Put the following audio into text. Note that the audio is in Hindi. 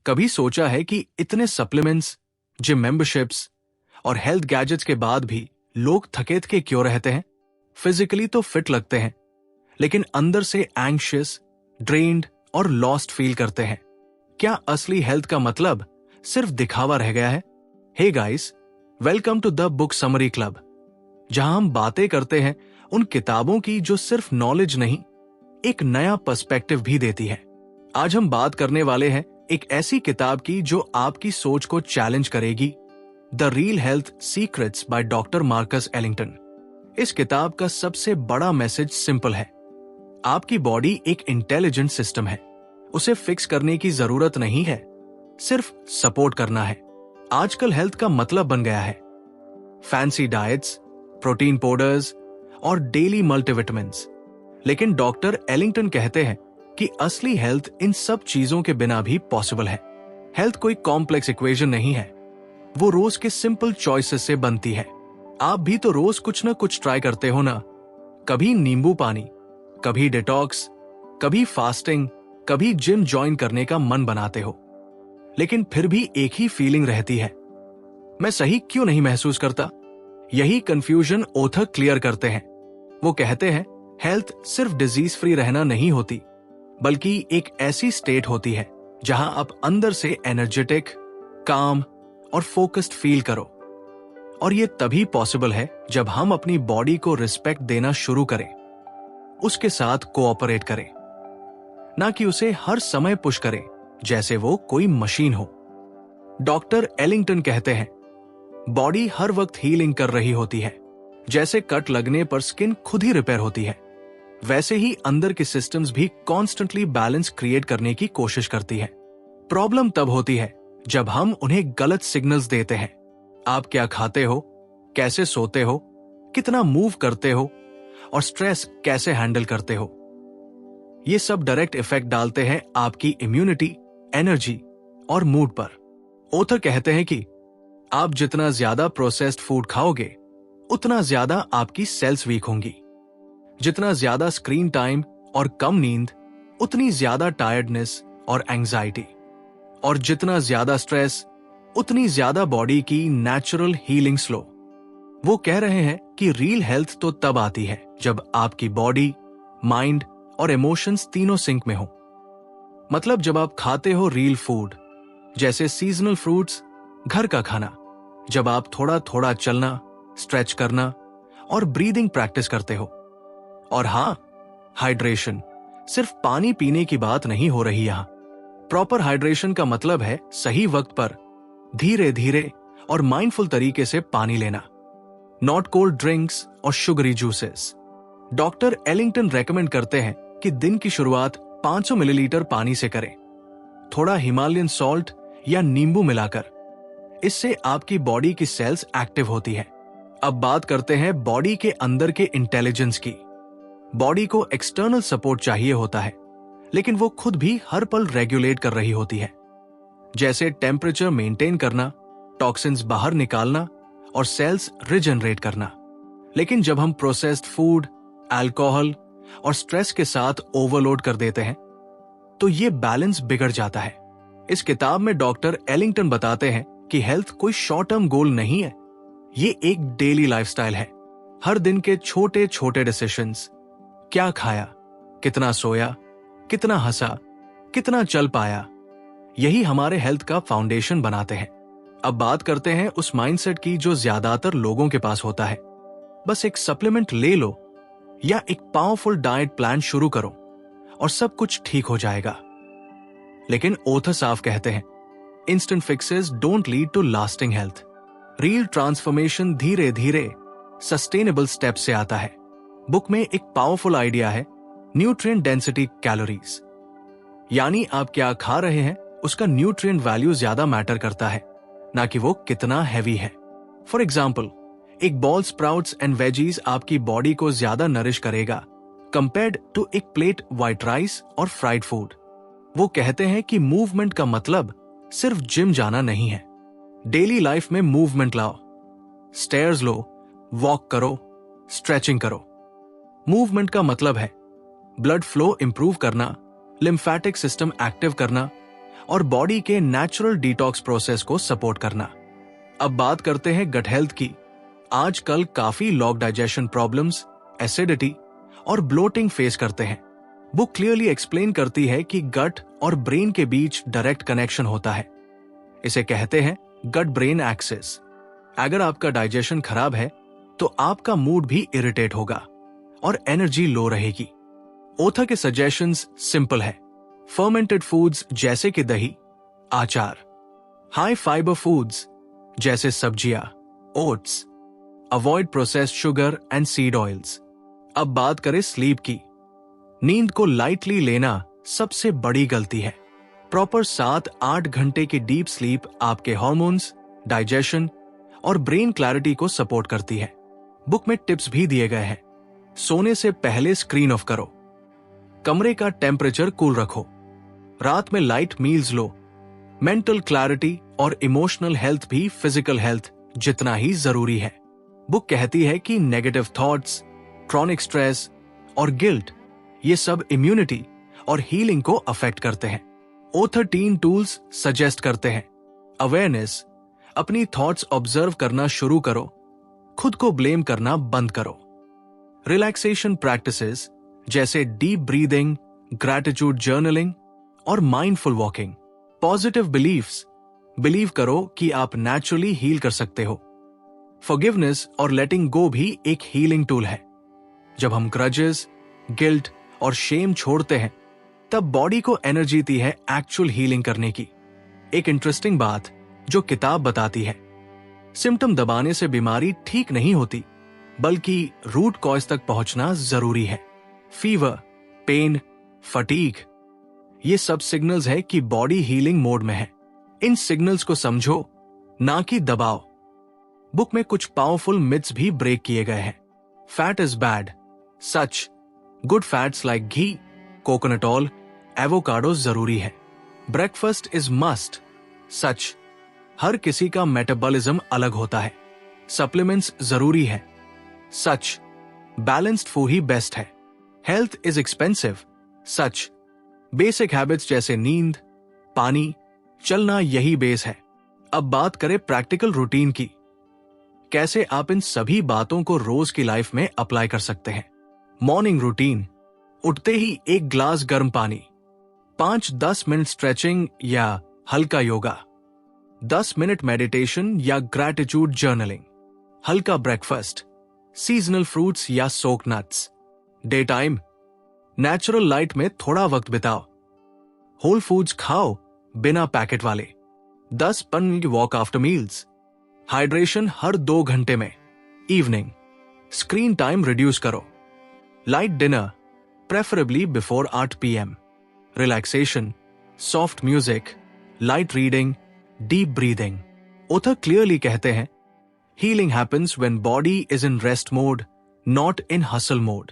कभी सोचा है कि इतने सप्लीमेंट्स, जिम मेंबरशिप्स और हेल्थ गैजेट्स के बाद भी लोग थके थके क्यों रहते हैं? फिजिकली तो फिट लगते हैं, लेकिन अंदर से एंग्शियस, ड्रेन्ड और लॉस्ट फील करते हैं। क्या असली हेल्थ का मतलब सिर्फ दिखावा रह गया है? Hey guys, welcome to the book summary club, जहां हम बातें करते हैं उन किताबों की जो सिर्फ नॉलेज नहीं, एक नया पर्सपेक्टिव भी देती है। आज हम बात करने वाले हैं एक ऐसी किताब की जो आपकी सोच को चैलेंज करेगी, the real health secrets by doctor Marcus Ellington. इस किताब का सबसे बड़ा मैसेज सिंपल है, आपकी बॉडी एक इंटेलिजेंट सिस्टम है, उसे फिक्स करने की जरूरत नहीं है, सिर्फ सपोर्ट करना है। आजकल हेल्थ का मतलब बन गया है फैंसी डाइट्स, प्रोटीन पाउडर्स और डेली मल्टीविटामिन्स, लेकिन डॉक्टर एलिंगटन कहते हैं कि असली हेल्थ इन सब चीजों के बिना भी पॉसिबल है। हेल्थ कोई कॉम्प्लेक्स इक्वेशन नहीं है, वो रोज के सिंपल चॉइसेस से बनती है। आप भी तो रोज कुछ ना कुछ ट्राई करते हो ना, कभी नींबू पानी, कभी डिटॉक्स, कभी फास्टिंग, कभी जिम ज्वाइन करने का मन बनाते हो, लेकिन फिर भी एक ही फीलिंग रहती है, मैं सही क्यों नहीं महसूस करता। यही कंफ्यूजन ऑथर क्लियर करते हैं। वो कहते हैं हेल्थ सिर्फ डिजीज फ्री रहना नहीं होती, बल्कि एक ऐसी स्टेट होती है जहां आप अंदर से एनर्जेटिक, काम और फोकस्ड फील करो। और ये तभी पॉसिबल है जब हम अपनी बॉडी को रिस्पेक्ट देना शुरू करें, उसके साथ कोऑपरेट करें, ना कि उसे हर समय पुश करें जैसे वो कोई मशीन हो। डॉक्टर एलिंगटन कहते हैं बॉडी हर वक्त हीलिंग कर रही होती है, जैसे कट लगने पर स्किन खुद ही रिपेयर होती है, वैसे ही अंदर की सिस्टम्स भी कॉन्स्टेंटली बैलेंस क्रिएट करने की कोशिश करती है। प्रॉब्लम तब होती है जब हम उन्हें गलत सिग्नल्स देते हैं। आप क्या खाते हो, कैसे सोते हो, कितना मूव करते हो और स्ट्रेस कैसे हैंडल करते हो, ये सब डायरेक्ट इफेक्ट डालते हैं आपकी इम्यूनिटी, एनर्जी और मूड पर। ऑथर कहते हैं कि आप जितना ज्यादा प्रोसेस्ड फूड खाओगे, उतना ज्यादा आपकी सेल्स वीक होंगी। जितना ज्यादा स्क्रीन टाइम और कम नींद, उतनी ज्यादा टायर्डनेस और एंजाइटी, और जितना ज्यादा स्ट्रेस, उतनी ज्यादा बॉडी की नेचुरल हीलिंग स्लो। वो कह रहे हैं कि रियल हेल्थ तो तब आती है जब आपकी बॉडी, माइंड और इमोशंस तीनों सिंक में हो। मतलब जब आप खाते हो रियल फूड, जैसे सीजनल फ्रूट्स, घर का खाना, जब आप थोड़ा थोड़ा चलना, स्ट्रेच करना और ब्रीदिंग प्रैक्टिस करते हो। और हाँ, हाइड्रेशन, सिर्फ पानी पीने की बात नहीं हो रही यहां। प्रॉपर हाइड्रेशन का मतलब है सही वक्त पर, धीरे धीरे और माइंडफुल तरीके से पानी लेना, नॉट कोल्ड ड्रिंक्स और sugary juices. Doctor Ellington recommend करते हैं कि दिन की शुरुआत 500 मिलीलीटर पानी से करें, थोड़ा हिमालयन सॉल्ट या नींबू मिलाकर। इससे आपकी बॉडी की सेल्स एक्टिव होती है। अब बात करते हैं बॉडी के अंदर के इंटेलिजेंस की। बॉडी को एक्सटर्नल सपोर्ट चाहिए होता है, लेकिन वो खुद भी हर पल रेगुलेट कर रही होती है, जैसे टेम्परेचर मेंटेन करना, टॉक्सिन्स बाहर निकालना और सेल्स रिजनरेट करना। लेकिन जब हम प्रोसेस्ड फूड, अल्कोहल और स्ट्रेस के साथ ओवरलोड कर देते हैं, तो ये बैलेंस बिगड़ जाता है। इस किताब में डॉक्टर एलिंगटन बताते हैं कि हेल्थ कोई शॉर्ट टर्म गोल नहीं है, ये एक डेली लाइफस्टाइल है। हर दिन के छोटे छोटे डिसीजंस, क्या खाया, कितना सोया, कितना हंसा, कितना चल पाया, यही हमारे हेल्थ का फाउंडेशन बनाते हैं। अब बात करते हैं उस माइंडसेट की जो ज्यादातर लोगों के पास होता है, बस एक सप्लीमेंट ले लो या एक पावरफुल डाइट प्लान शुरू करो और सब कुछ ठीक हो जाएगा। लेकिन ऑथर साफ कहते हैं instant fixes don't lead to lasting health. Real transformation धीरे धीरे सस्टेनेबल स्टेप से आता है। बुक में एक पावरफुल आइडिया है, न्यूट्रिएंट डेंसिटी कैलोरीज, यानी आप क्या खा रहे हैं उसका न्यूट्रिएंट वैल्यू ज्यादा मैटर करता है, ना कि वो कितना हैवी है। फॉर एग्जाम्पल, एक बॉल स्प्राउट्स एंड वेजीज आपकी बॉडी को ज्यादा नरिश करेगा कंपेयर्ड टू एक प्लेट व्हाइट राइस और फ्राइड फूड। वो कहते हैं कि मूवमेंट का मतलब सिर्फ जिम जाना नहीं है, डेली लाइफ में मूवमेंट लाओ, स्टेयर्स लो, वॉक करो, स्ट्रेचिंग करो। मूवमेंट का मतलब है ब्लड फ्लो इंप्रूव करना, लिम्फेटिक सिस्टम एक्टिव करना और बॉडी के नेचुरल डिटॉक्स प्रोसेस को सपोर्ट करना। अब बात करते हैं गट हेल्थ की। आजकल काफी लोग डाइजेशन प्रॉब्लम्स, एसिडिटी और ब्लोटिंग फेस करते हैं। बुक क्लियरली एक्सप्लेन करती है कि गट और ब्रेन के बीच डायरेक्ट कनेक्शन होता है। इसे कहते हैं गट ब्रेन एक्सिस। अगर आपका डाइजेशन खराब है तो आपका मूड भी इरिटेट होगा और एनर्जी लो रहेगी। ओथा के सजेशंस सिंपल है। फर्मेंटेड फूड्स जैसे कि दही, आचार, हाई फाइबर फूड्स जैसे सब्जियां, oats, avoid processed sugar and seed oils. अब बात करें स्लीप की। नींद को लाइटली लेना सबसे बड़ी गलती है। प्रॉपर 7-8 घंटे की डीप स्लीप आपके हार्मोन्स, डाइजेशन और ब्रेन क्लैरिटी को सपोर्ट करती है। बुक में टिप्स भी दिए गए हैं। सोने से पहले स्क्रीन ऑफ करो, कमरे का टेम्परेचर कूल रखो, रात में लाइट मील्स लो। मेंटल क्लैरिटी और इमोशनल हेल्थ भी फिजिकल हेल्थ जितना ही जरूरी है। बुक कहती है कि नेगेटिव थॉट्स, क्रॉनिक स्ट्रेस और गिल्ट ये सब इम्यूनिटी और हीलिंग को अफेक्ट करते हैं। O13 टूल्स सजेस्ट करते हैं। अवेयरनेस, अपनी थॉट्स ऑब्जर्व करना शुरू करो, खुद को ब्लेम करना बंद करो। रिलैक्सेशन प्रैक्टिसेस जैसे डीप ब्रीदिंग, ग्रैटिट्यूड जर्नलिंग और mindful walking. Positive beliefs, believe करो कि आप नेचुरली हील कर सकते हो। फॉरगिवनेस और लेटिंग गो भी एक हीलिंग टूल है। जब हम ग्रजेस, गिल्ट और शेम छोड़ते हैं तब बॉडी को एनर्जी दी है एक्चुअल हीलिंग करने की। एक इंटरेस्टिंग बात जो किताब बताती है, सिम्टम दबाने से बीमारी ठीक नहीं होती, बल्कि रूट कॉज तक पहुंचना जरूरी है। फीवर, पेन, फटीग ये सब सिग्नल्स है कि बॉडी हीलिंग मोड में है। इन सिग्नल्स को समझो, ना कि दबाओ। बुक में कुछ पावरफुल मिथ्स भी ब्रेक किए गए हैं। Fat is bad, such. Good fats like ghee, coconut oil, avocado जरूरी है। ब्रेकफास्ट इज मस्ट, सच। हर किसी का मेटाबॉलिज्म अलग होता है। सप्लीमेंट्स जरूरी है, सच। बैलेंस्ड फूड ही बेस्ट है। Health is expensive, such. Basic habits जैसे नींद, पानी, चलना यही बेस है। अब बात करें प्रैक्टिकल रूटीन की। कैसे आप इन सभी बातों को रोज की लाइफ में अप्लाई कर सकते हैं। मॉर्निंग रूटीन, उठते ही 1 ग्लास गर्म पानी, 5-10 मिनट स्ट्रेचिंग या हल्का योगा, 10 मिनट मेडिटेशन या ग्रैटिट्यूड जर्नलिंग, हल्का ब्रेकफास्ट, सीजनल फ्रूट्स या soak nuts. Day time, natural light में थोड़ा वक्त बिताओ, होल फूड्स खाओ बिना पैकेट वाले, 10 minute walk after meals. Hydration हर 2 घंटे में। इवनिंग, स्क्रीन टाइम रिड्यूस करो, light dinner preferably before 8 PM। Relaxation, soft music, light reading, deep breathing. ओथा क्लियरली कहते हैं, healing happens when body is in rest mode, not in hustle mode.